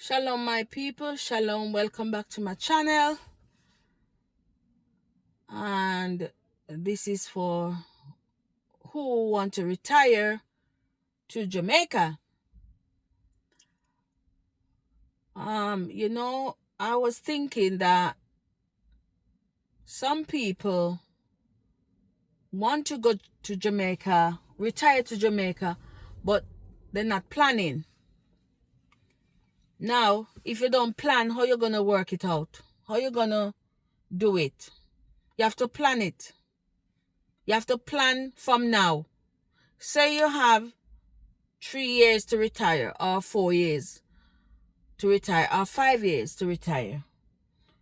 Shalom my people, shalom, welcome back to my channel. And this is for who want to retire to Jamaica. I was thinking that some people want to go to Jamaica, retire to Jamaica, but they're not planning. Now, if you don't plan, how you gonna work it out? How you gonna do it? You have to plan it. You have to plan from now. Say you have 3 years to retire, or 4 years to retire, or 5 years to retire.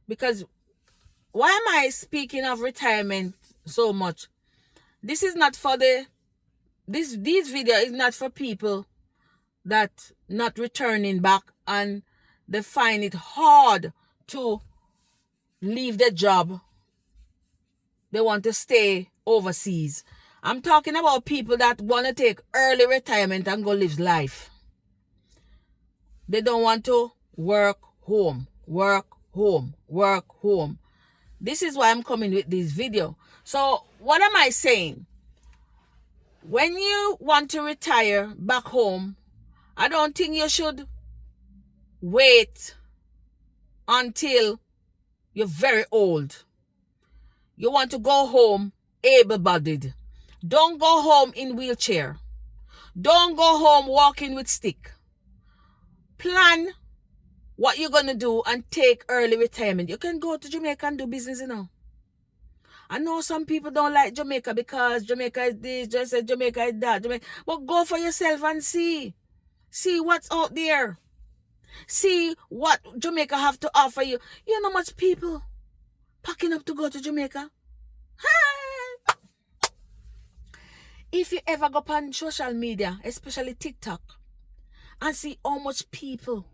Because why am I speaking of retirement so much? This is not for this video is not for people that not returning back and they find it hard to leave their job. They want to stay overseas. I'm talking about people that want to take early retirement and go live life. They don't want to work home. This is why I'm coming with this video. So what am I saying? When you want to retire back home, I don't think you should wait until you're very old. You want to go home able-bodied. Don't go home in wheelchair. Don't go home walking with stick. Plan what you're going to do and take early retirement. You can go to Jamaica and do business, I know some people don't like Jamaica because Jamaica is this, just say Jamaica is that. But go for yourself and see. See what's out there. See what Jamaica have to offer you. You know much people packing up to go to Jamaica. If you ever go on social media, especially TikTok, and see how much people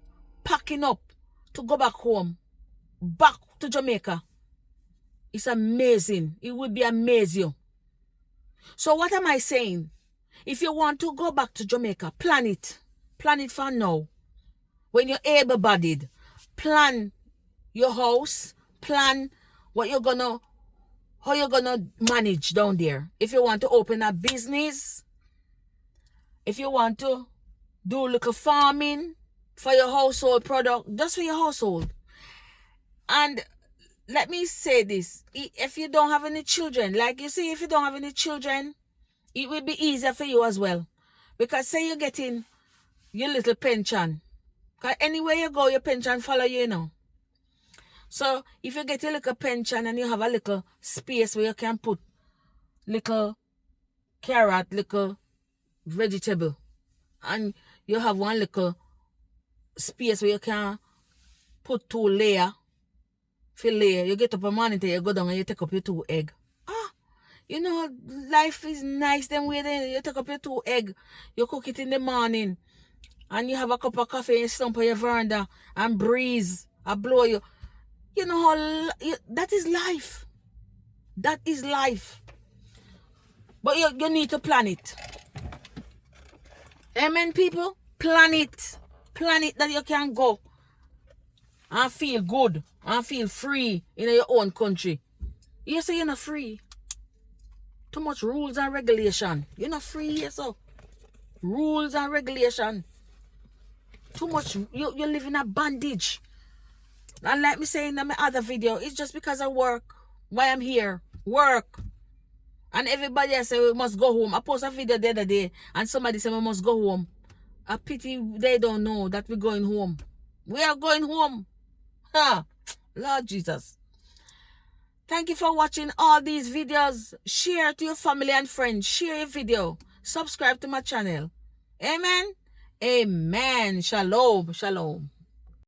packing up to go back home, back to Jamaica, it's amazing. It would be amazing. So what am I saying? If you want to go back to Jamaica, plan it. Plan it for now. When you're able-bodied, plan your house, plan how you're gonna manage down there. If you want to open a business, if you want to do little farming for your household product, just for your household. And let me say this, if you don't have any children, like you see, if you don't have any children, it will be easier for you as well. Because say you're getting your little pension, because anywhere you go, your pension follow you, So if you get a little pension and you have a little space where you can put little carrot, little vegetable, and you have one little space where you can put 2 layers, you get up a morning, you go down and you take up your 2 egg. Life is nice then way then you take up your 2 egg, you cook it in the morning, and you have a cup of coffee and you stump on your veranda and breeze, I blow you. You know how that is life. That is life. But you need to plan it. Amen, people? Plan it. Plan it that you can go and feel good and feel free in your own country. You say you're not free. Too much rules and regulation. You're not free here, so. Rules and regulation. Too much. You live in a bondage. And like me saying in my other video, it's just because I work. Why I'm here. Work. And everybody else say we must go home. I posted a video the other day and somebody said we must go home. A pity they don't know that we're going home. We are going home. Lord Jesus. Thank you for watching all these videos. Share to your family and friends. Share your video. Subscribe to my channel. Amen. Amen. Shalom. Shalom.